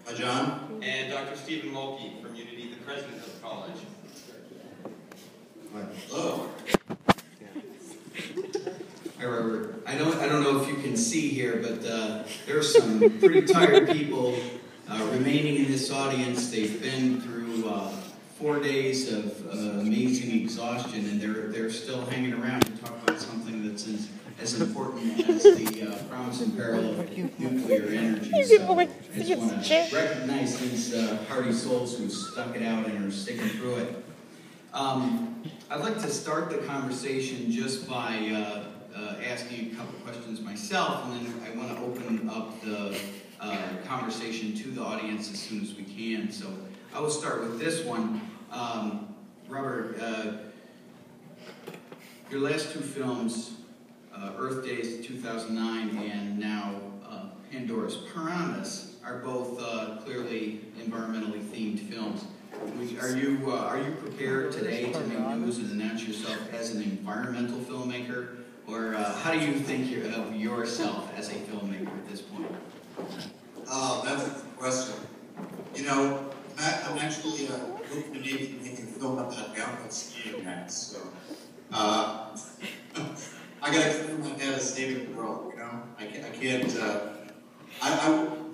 Hi, John. And Dr. Stephen Mulkey from Unity, the president of the college. Hello. Hi, Robert. I don't know if you can see here, but there are some pretty tired people remaining in this audience. They've been through 4 days of amazing exhaustion, and they're still hanging around to talk about something that's as important as the promise and peril of nuclear energy. So I just want to recognize these hardy souls who stuck it out and are sticking through it. I'd like to start the conversation just by asking a couple questions myself, and then I want to open up the conversation to the audience as soon as we can. So I will start with this one. Robert, your last two films, Earth Days 2009 and now Pandora's Piranhas, are both clearly environmentally themed films. Are you prepared today to make news and announce yourself as an environmental filmmaker, or how do you think of yourself as a filmmaker at this point? That's a good question. You know, I'm actually hoping to maybe make a film about downhill skiing next. So I got to clear my head as saving the world. You know, I can't.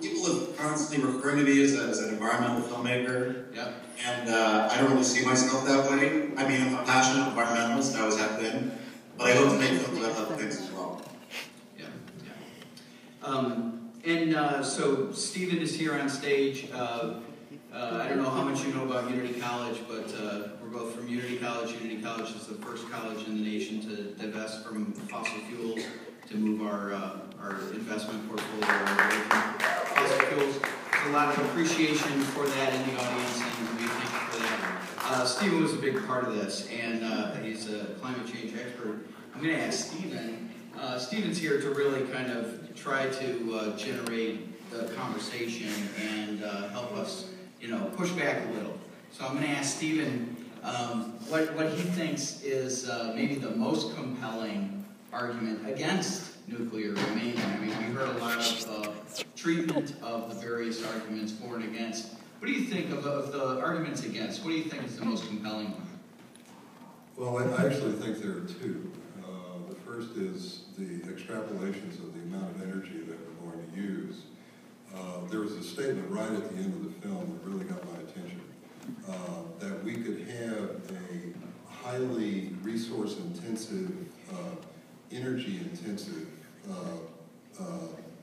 People have constantly referred to me as an environmental filmmaker. Yep. And I don't really see myself that way. I mean, I'm a passionate environmentalist, I always have been, but I hope to make films about other things as well. Yeah. So Stephen is here on stage. I don't know how much you know about Unity College, but we're both from Unity College. Unity College is the first college in the nation to divest from fossil fuels, to move our investment portfolio away from fossil fuels. There's a lot of appreciation for that in the audience, and we thank you for that. Stephen was a big part of this, and he's a climate change expert. I'm going to ask Stephen. Stephen's here to really kind of try to generate the conversation and help us, push back a little. So I'm going to ask Stephen what he thinks is maybe the most compelling argument against nuclear remaining. I mean, we heard a lot of treatment of the various arguments for and against. What do you think of the arguments against? What do you think is the most compelling one? Well, I actually think there are two. The first is the extrapolations of the amount of energy that we're going to use. There was a statement right at the end of the film that really got my attention, that we could have a highly resource-intensive, energy-intensive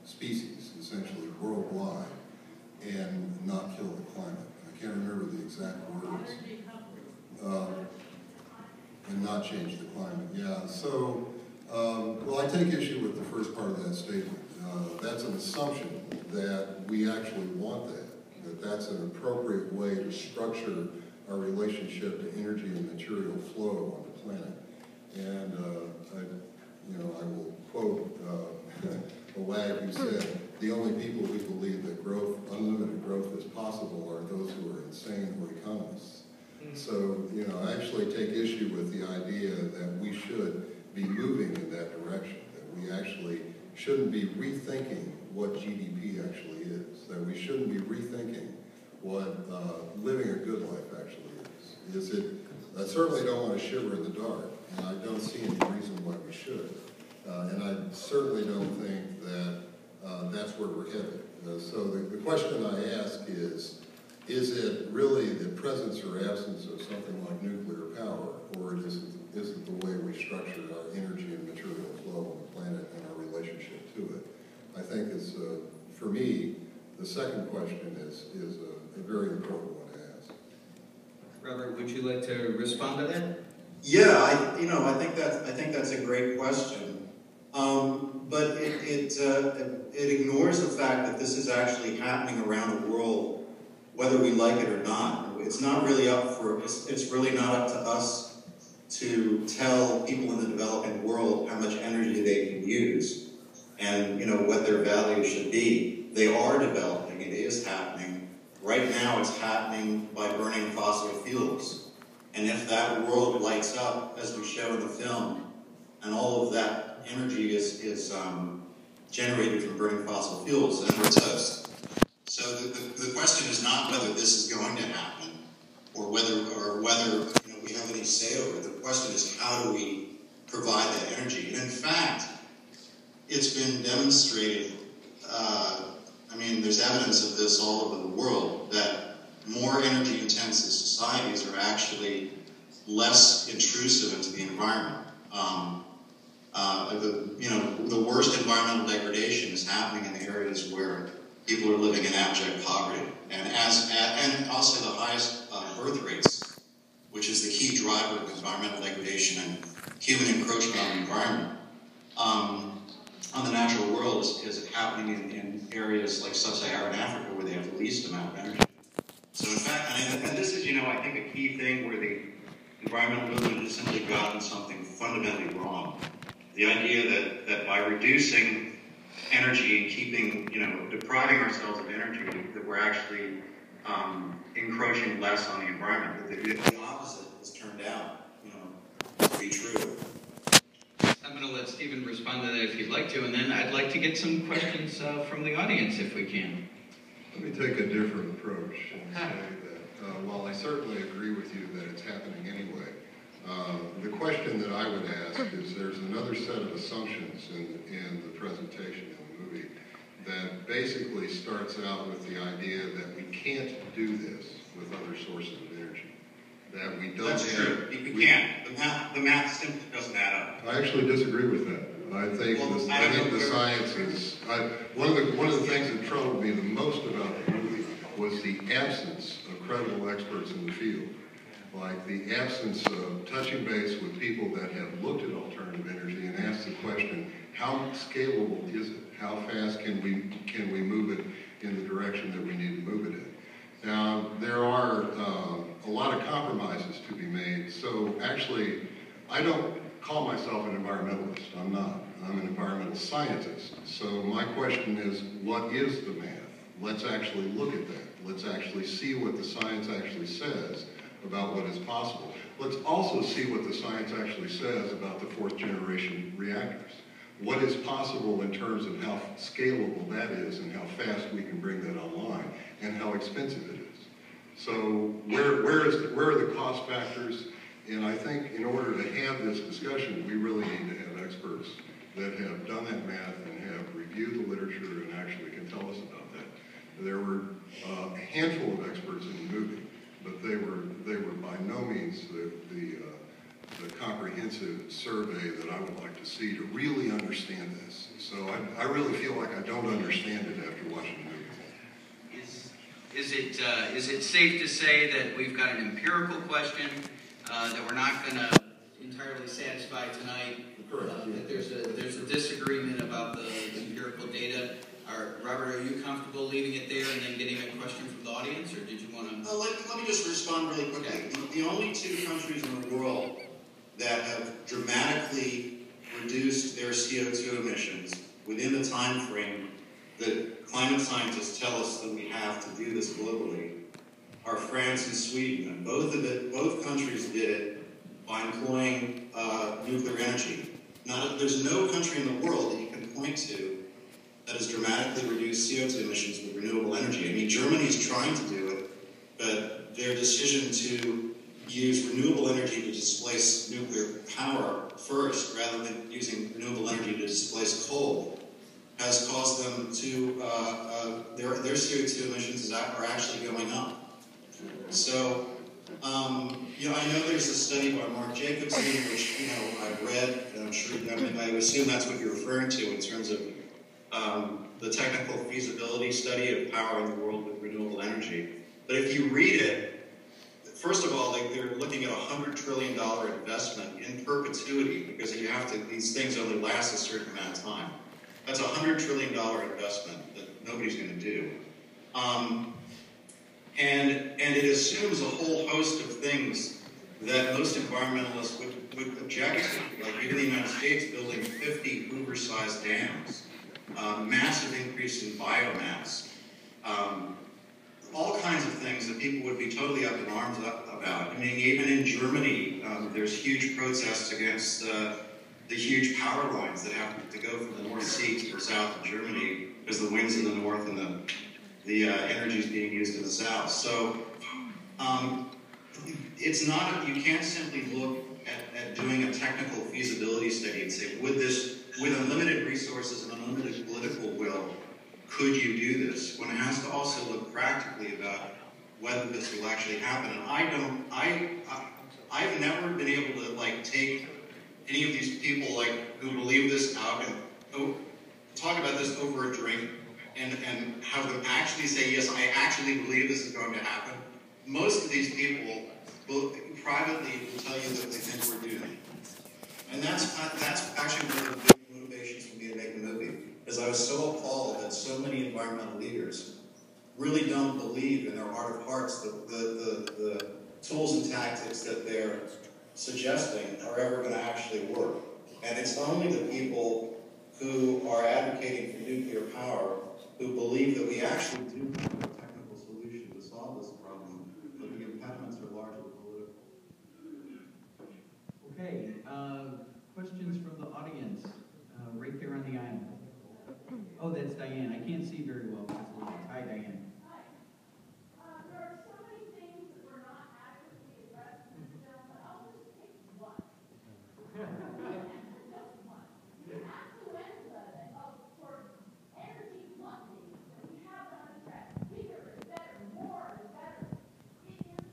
species, essentially, worldwide, and not kill the climate. I can't remember the exact words. And not change the climate, yeah. So, well, I take issue with the first part of that statement. That's an assumption that we actually want that that's an appropriate way to structure our relationship to energy and material flow on the planet. And I will quote a wag who said, the only people who believe that unlimited growth is possible are those who are insane or economists. So, I actually take issue with the idea that we should be moving in that direction, that we actually shouldn't be rethinking what GDP actually is, that we shouldn't be rethinking what living a good life actually is. I certainly don't want to shiver in the dark, and I don't see any reason why we should. And I certainly don't think that that's where we're headed. So the question I ask is it really the presence or absence of something like nuclear power, or is it the way we structure our energy and material flow on the planet and our relationship to it? I think it's, for me, the second question is a very important one to ask. Robert, would you like to respond to that? Yeah, I think that's a great question. But it ignores the fact that this is actually happening around the world, whether we like it or not. It's not really it's really not up to us to tell people in the developing world how much energy they can use and, what their value should be. They are developing. It is happening. Right now it's happening by burning fossil fuels. And if that world lights up, as we show in the film, and all of that energy is generated from burning fossil fuels, then we're toast. So the question question is not whether this is going to happen or whether we have any say over it. The question is, how do we provide that energy? And in fact, it's been demonstrated, there's evidence of this all over the world, that more energy-intensive societies are actually less intrusive into the environment. The worst environmental degradation is happening in areas where people are living in abject poverty, and also the highest birth rates, which is the key driver of environmental degradation and human encroachment on the environment. On the natural world is happening in areas like sub-Saharan Africa where they have the least amount of energy. So in fact, and this is, I think a key thing where the environmental movement has simply gotten something fundamentally wrong. The idea that by reducing energy and keeping, depriving ourselves of energy, that we're actually encroaching less on the environment. But the opposite has turned out, to be true. I'm going to let Stephen respond to that if you'd like to, and then I'd like to get some questions from the audience if we can. Let me take a different approach and say that while I certainly agree with you that it's happening anyway, the question that I would ask is there's another set of assumptions in the presentation in the movie that basically starts out with the idea that we can't do this with other sources of energy. That we don't That's true. You can't. The math simply doesn't add up. I actually disagree with that. I think the science is... One of the things that troubled me the most about the movie was the absence of credible experts in the field. Like the absence of touching base with people that have looked at alternative energy and asked the question, how scalable is it? How fast can we move it in the direction that we need to move it in? Now, there are a lot of compromises to be made. So actually, I don't call myself an environmentalist. I'm not. I'm an environmental scientist. So my question is, what is the math? Let's actually look at that. Let's actually see what the science actually says about what is possible. Let's also see what the science actually says about the fourth generation reactors. What is possible in terms of how scalable that is and how fast we can bring that online and how expensive it is. So where are the cost factors? And I think in order to have this discussion, we really need to have experts that have done that math and have reviewed the literature and actually can tell us about that. There were a handful of experts in the movie, but they were by no means the comprehensive survey that I would like to see to really understand this. So I really feel like I don't understand it after watching the movie. Is it safe to say that we've got an empirical question that we're not going to entirely satisfy tonight? That there's a disagreement about the empirical data. Robert, are you comfortable leaving it there and then getting a question from the audience, or did you want to? Let me just respond really quickly. The only two countries in the world that have dramatically reduced their CO2 emissions within the time frame that climate scientists tell us that we have to do this globally are France and Sweden. And both countries did it by employing nuclear energy. There's no country in the world that you can point to that has dramatically reduced CO2 emissions with renewable energy. I mean, Germany is trying to do it, but their decision to use renewable energy to displace nuclear power first, rather than using renewable energy to displace coal, has caused them to, their CO2 emissions are actually going up. So, I know there's a study by Mark Jacobson, which, I've read, and I'm sure, I assume that's what you're referring to in terms of the technical feasibility study of powering the world with renewable energy. But if you read it, first of all, they're looking at a $100 trillion investment in perpetuity, because these things only last a certain amount of time. That's a $100 trillion investment that nobody's going to do. And it assumes a whole host of things that most environmentalists would object to, like here in the United States building 50 Hoover-sized dams, massive increase in biomass, all kinds of things that people would be totally up in arms about. I mean, even in Germany, there's huge protests against the huge power lines that have to go from the North Sea to the south of Germany because the winds in the north and the energies being used in the South. So it's not, you can't simply look at doing a technical feasibility study and say, with unlimited resources and unlimited political will, could you do this? When it has to also look practically about whether this will actually happen. And I've never been able to take any of these people who believe this out and talk about this over a drink and have them actually say, yes, I actually believe this is going to happen. Most of these people privately will tell you that they think we're doomed. And that's actually one of the big motivations for me to make the movie, is I was so appalled that so many environmental leaders really don't believe in their heart of hearts that the tools and tactics that they're suggesting are ever going to actually work. And it's only the people who are advocating for nuclear power who believe that we actually do have a technical solution to solve this problem, but the impediments are largely political. Okay, questions from the audience, right there on the aisle. Oh, that's Diane. I can't see very well because of the lights. Hi, Diane. There are so many things that were not adequately addressed in this film, but I'll just pick one. Just one. The affluenza of energy gluttony that we have not addressed. Bigger is better, more is better. It is,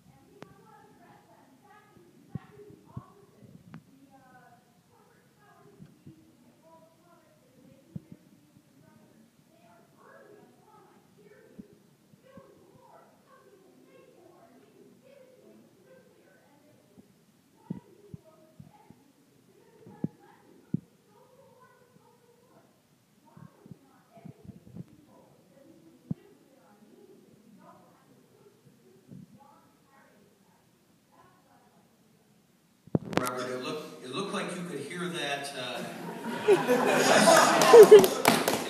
and we have not addressed that. In fact, it's exactly the opposite. The corporate powers that use the world products that make energy infrastructure, they are burning us on like cheerleaders. Build more, how we can make more, and we can give it to you quicker, and they keep driving people over the edge. Because it doesn't let them go for more, go for more. Why are we not educating people that we can live within our means, that we don't have to push the system beyond carrying capacity? That's what I'd like to do. Robert, it looked like you could hear that. Is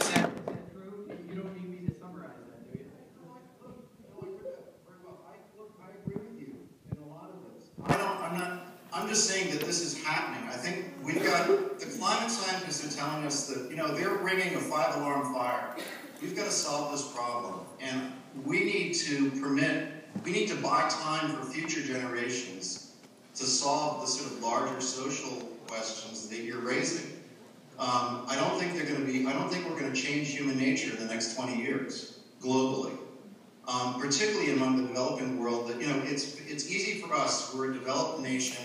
that true? You don't need me to summarize that, do you? No, I heard that very well. I agree with you in a lot of this. I'm just saying that this is happening. I think we've got, the climate scientists are telling us that, they're ringing a 5-alarm fire. We've got to solve this problem. And we need to buy time for future generations to solve the sort of larger social questions that you're raising. I don't think we're going to change human nature in the next 20 years, globally. Particularly among the developing world, that, it's easy for us, we're a developed nation,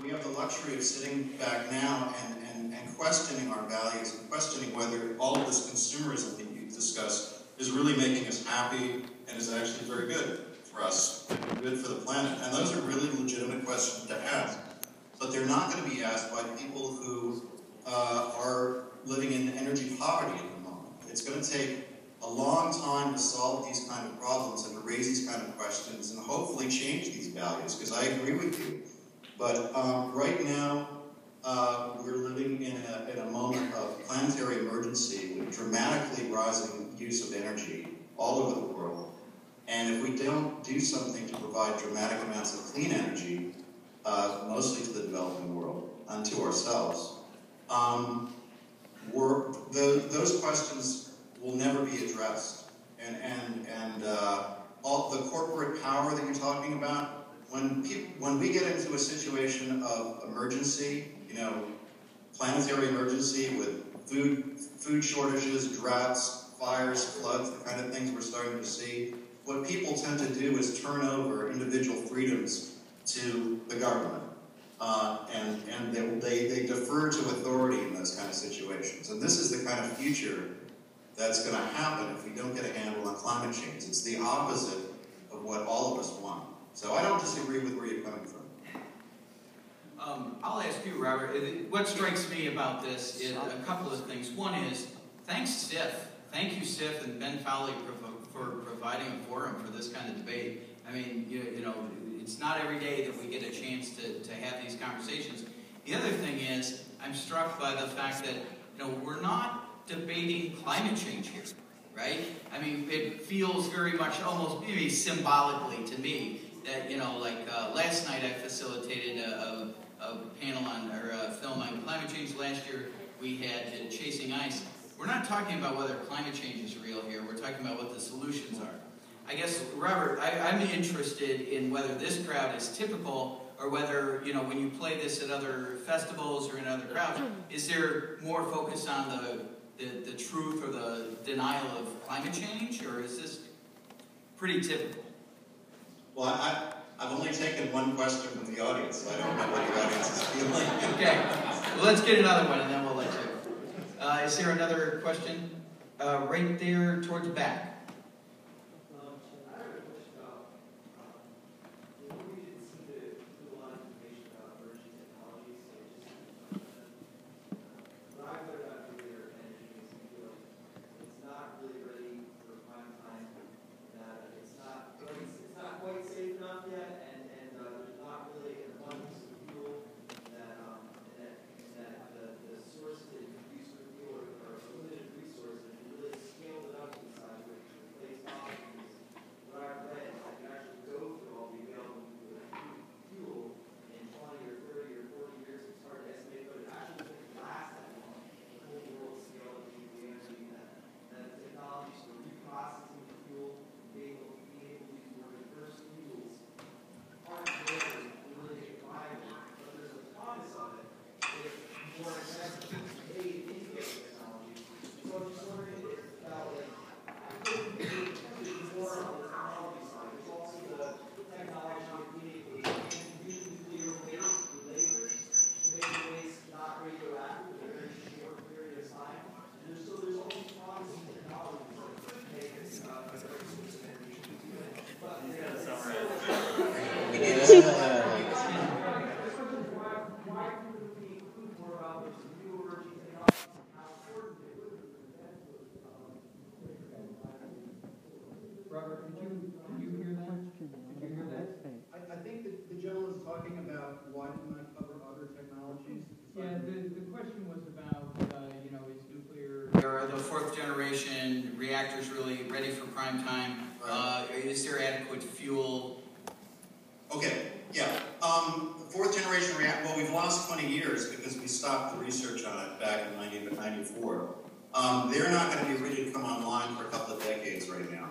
we have the luxury of sitting back now and questioning our values and questioning whether all of this consumerism that you discussed is really making us happy and is actually very good for us, good for the planet. And those are really legitimate questions to ask. But they're not going to be asked by people who are living in energy poverty at the moment. It's going to take a long time to solve these kind of problems and to raise these kind of questions and hopefully change these values, because I agree with you. But right now, we're living in a moment of planetary emergency with dramatically rising use of energy all over the world. And if we don't do something to provide dramatic amounts of clean energy, mostly to the developing world and to ourselves, those questions will never be addressed. And all the corporate power that you're talking about, when we get into a situation of emergency, planetary emergency with food shortages, droughts, fires, floods, the kind of things we're starting to see, what people tend to do is turn over individual freedoms to the government. And they defer to authority in those kind of situations. And this is the kind of future that's going to happen if we don't get a handle on climate change. It's the opposite of what all of us want. So I don't disagree with where you're coming from. I'll ask you, Robert. What strikes me about this is a couple of things. One is, thanks, Ciff. Thank you, Ciff and Ben Fowley, for providing a forum for this kind of debate. I mean, it's not every day that we get a chance to have these conversations. The other thing is, I'm struck by the fact that we're not debating climate change here, right? I mean, it feels very much almost maybe symbolically to me that last night I facilitated a panel on or a film on climate change. Last year we had Chasing Ice. we're not talking about whether climate change is real here. We're talking about what the solutions are. I guess, Robert, I'm interested in whether this crowd is typical, or whether, you know, when you play this at other festivals or in other crowds, is there more focus on the truth or the denial of climate change, or is this pretty typical? Well, I've only taken one question from the audience, so I don't know what the audience is feeling. Okay, well, let's get another one, and then we'll let you. Is there another question? Right there towards the back. Robert, did you hear that? Did you hear that? I think that the gentleman's talking about why didn't I cover other technologies? Yeah, the question was about, you know, is nuclear, are the fourth generation reactors really ready for prime time? Is there adequate fuel? Okay, yeah. Fourth generation reactor, well, we've lost 20 years because we stopped the research on it back in 1994. They're not going to be ready to come online for a couple of decades right now.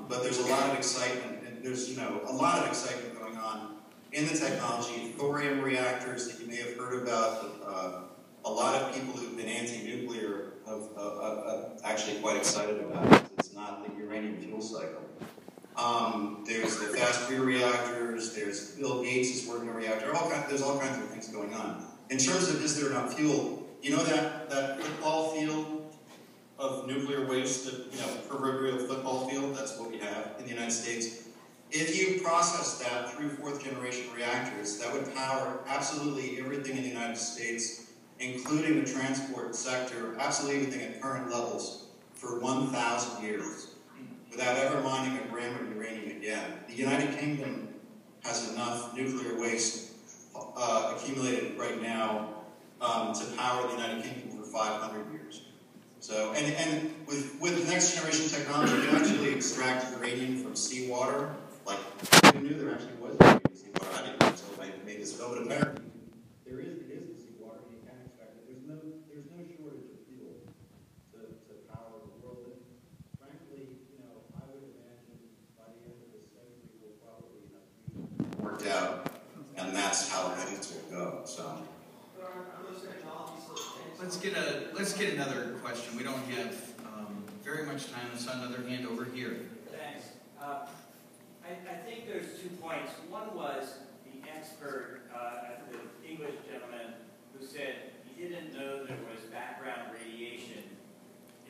But there's a lot of excitement, and there's, you know, a lot of excitement going on in the technology. Thorium reactors that you may have heard about, a lot of people who've been anti-nuclear are actually quite excited about it. It's not the uranium fuel cycle. There's the fast breeder reactors, there's Bill Gates is working on a reactor, there's all kinds of things going on. In terms of is there enough fuel, you know that football field of nuclear waste, that, you know, proverbial football field, that's what we have in the United States. If you process that through fourth generation reactors, that would power absolutely everything in the United States, including the transport sector, absolutely everything at current levels for 1,000 years, without ever mining a gram of uranium again. The United Kingdom has enough nuclear waste accumulated right now to power the United Kingdom for 500 years. So, and with next generation technology, you can actually extract uranium from seawater. Like, who knew there actually was uranium in seawater? I didn't know until I made this film, but apparently it is in seawater, and you can extract it. There's no shortage of fuel to power the world. And frankly, you know, I would imagine by the end of this century, we'll probably have fusion worked out, and that's how things will go. So. Let's get another question. We don't have very much time. Let's have another hand over here. Thanks. I think there's 2 points. One was the expert, the English gentleman, who said he didn't know there was background radiation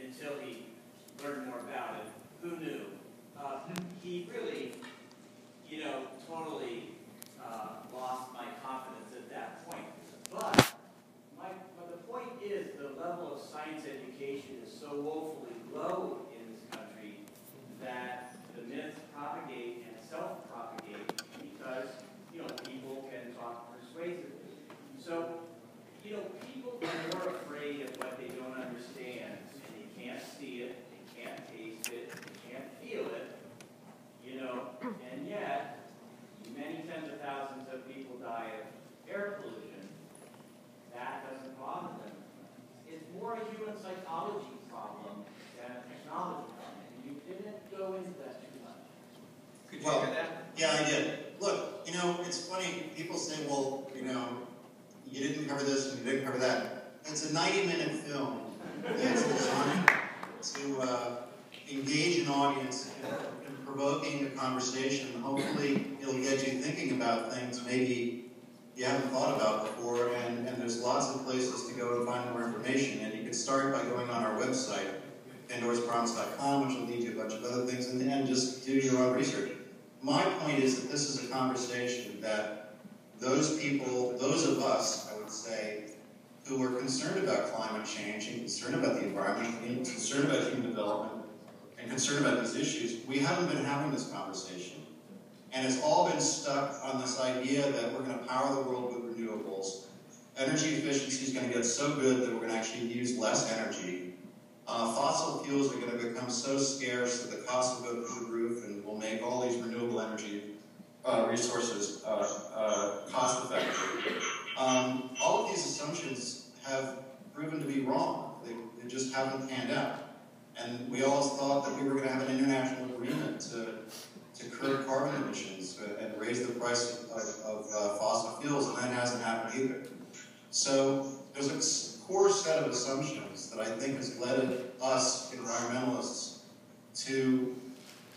until he learned more about it. Who knew? He really, you know, totally lost my confidence at that point. But the point is, the level of science education is so woefully low in this country that the myths propagate and self-propagate because, you know, people can talk persuasively. So, you know, people are more afraid of what they don't understand, and they can't see it, they can't taste it, Did you hear that? Yeah, I did. Look, it's funny, people say, well, you didn't cover this and you didn't cover that. It's a 90-minute film that's designed to engage an audience in provoking a conversation. Hopefully, it'll get you thinking about things maybe you haven't thought about before, and there's lots of places to go and find more information. And you can start by going on our website, pandoraspromise.com, which will lead you a bunch of other things, and then just do your own research. My point is that this is a conversation that those people, those of us, I would say, who are concerned about climate change and concerned about the environment and concerned about human development and concerned about these issues, we haven't been having this conversation. And it's all been stuck on this idea that we're going to power the world with renewables. Energy efficiency is going to get so good that we're going to actually use less energy. Fossil fuels are going to become so scarce that the cost will go through the roof, and will make all these renewable energy resources cost effective. All of these assumptions have proven to be wrong. They just haven't panned out. And we always thought that we were going to have an international agreement to curb carbon emissions and raise the price of fossil fuels, and that hasn't happened either. So there's a core set of assumptions that I think has led us, environmentalists, to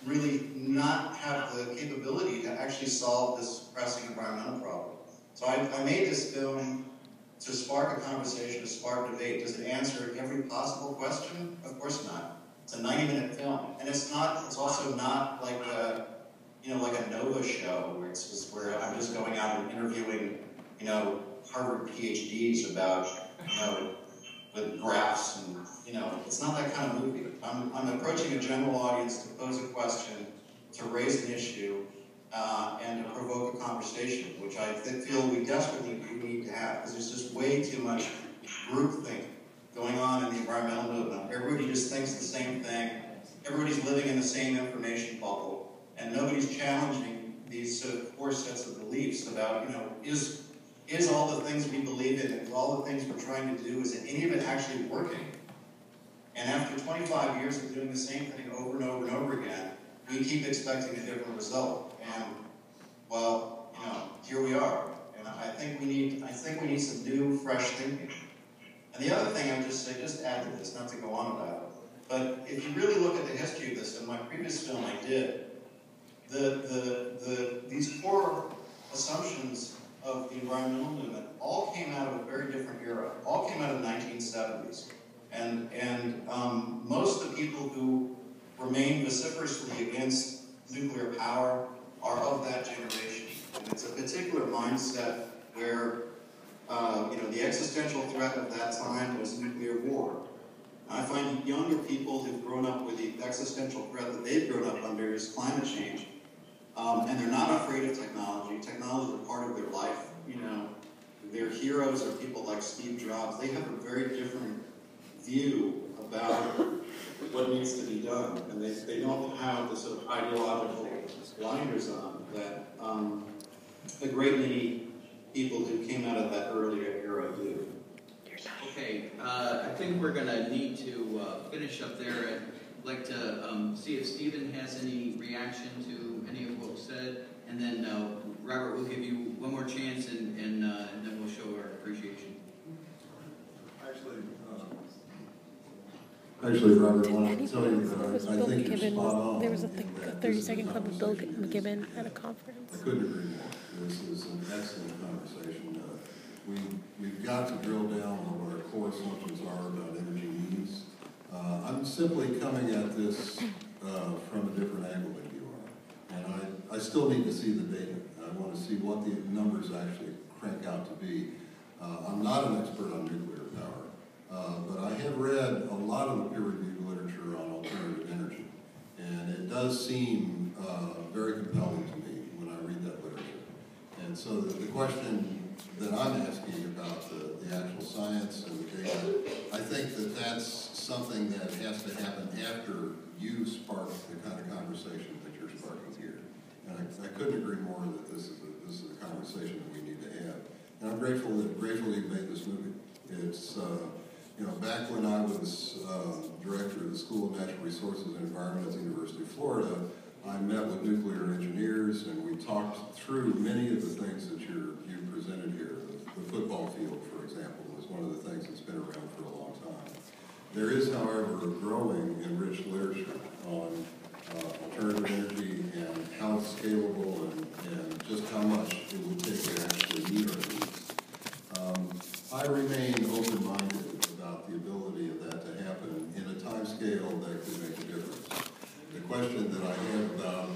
really not have the capability to actually solve this pressing environmental problem. So I made this film to spark a conversation, to spark debate. Does it answer every possible question? Of course not. It's a 90-minute film, and it's also not like a, like a Nova show where I'm just going out and interviewing, Harvard PhDs about, with graphs and, it's not that kind of movie. I'm approaching a general audience to pose a question, to raise an issue, and to provoke a conversation, which I feel we desperately need to have, because there's just way too much groupthink going on in the environmental movement. Everybody just thinks the same thing. Everybody's living in the same information bubble, and nobody's challenging these sort of core sets of beliefs about, is all the things we believe in, and all the things we're trying to do, is any of it actually working? And after 25 years of doing the same thing over and over and over again, we keep expecting a different result. And, well, here we are. And I think we need some new, fresh thinking. And the other thing I would just say, just add to this, not to go on about it, but if you really look at the history of this, in my previous film I did, these core assumptions of the environmental movement all came out of a very different era, all came out of the 1970s. And most of the people who remain vociferously against nuclear power are of that generation. And it's a particular mindset where, the existential threat of that time was nuclear war. I find younger people who've grown up with the existential threat that they've grown up under is climate change. And they're not afraid of technology. Technology is a part of their life. Their heroes are people like Steve Jobs. They have a very different view about what needs to be done. And they don't have the sort of ideological blinders on that a great many people who came out of that earlier era do. Okay, I think we're going to need to finish up there. I'd like to see if Stephen has any reaction to any of what was said, and then Robert, we'll give you one more chance, and then we'll show our appreciation. Actually, Robert, I want to tell you that I think you're spot on. There was a 30-second clip of Bill McKibben at a conference. I couldn't agree more. This is an excellent conversation. We've got to drill down on what our core assumptions are about energy needs. I'm simply coming at this from a different angle than you are. And I still need to see the data. I want to see what the numbers actually crank out to be. I'm not an expert on nuclear power, but I have read a lot of the peer-reviewed literature on alternative energy. And it does seem very compelling to me when I read that literature. And so the question that I'm asking about the actual science and the data, I think that that's something that has to happen after you spark the kind of conversation that you're sparking here. And I couldn't agree more that this is a conversation that we need to have. And I'm grateful you made this movie. It's back when I was director of the School of Natural Resources and Environment at the University of Florida, I I met with nuclear engineers, and we talked through many of the things that you presented here. The football field, for example, is one of the things that's been around for a long time. There is, however, a growing and rich literature on alternative energy and how it's scalable and just how much it would take to actually meet our needs. I remain open-minded about the ability of that to happen in a time scale that could make a difference. The question that I have about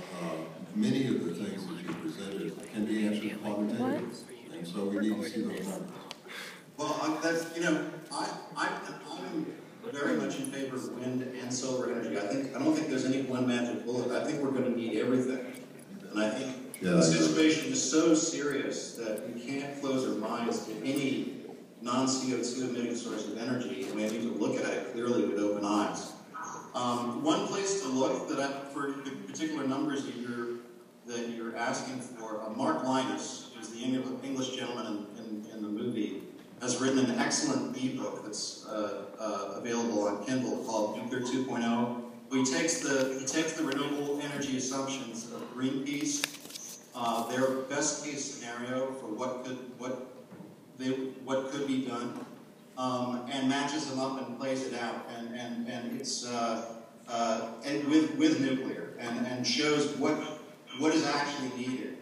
many of the things that you presented can be answered quantitatively, and so we need to see those numbers. Well, that's, you know, I'm very much in favor of wind and solar energy. I don't think there's any one magic bullet. I think we're going to need everything. And I think the situation is so serious that we can't close our minds to any non-CO2 emitting source of energy, and we need to look at it clearly with open eyes. One place to look for the particular numbers that you're asking for, Mark Linus, who's the English gentleman in the movie, has written an excellent ebook that's available on Kindle called Nuclear 2.0. He takes the renewable energy assumptions of Greenpeace, their best case scenario for what could be done, and matches them up and plays it out, and it's and with nuclear, and shows what is actually needed,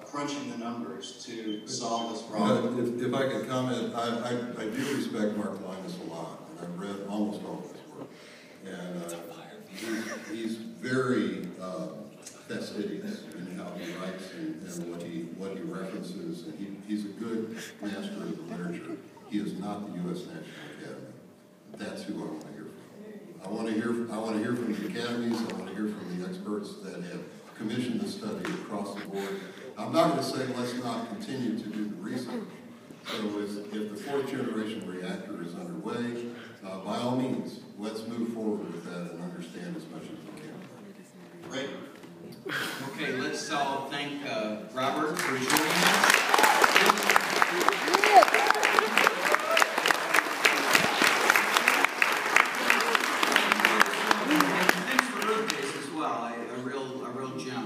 crunching the numbers to solve this problem. If I could comment, I do respect Mark Linus a lot, and I've read almost all of his work, and he's very fastidious in how he writes and what he references, and he's a good master of the literature. He is not the U.S. National Academy. That's who I want to hear from. I want to hear from the academies. I want to hear from the experts that have commissioned the study across the board. I'm not going to say let's not continue to do the research. So if the fourth generation reactor is underway, by all means, let's move forward with that and understand as much as we can. Great. Okay, let's all thank Robert for joining us. Thanks for Earthbase as well, a real gem.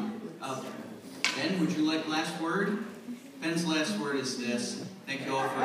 Ben, would you like last word? Ben's last word is this. Thank you all for...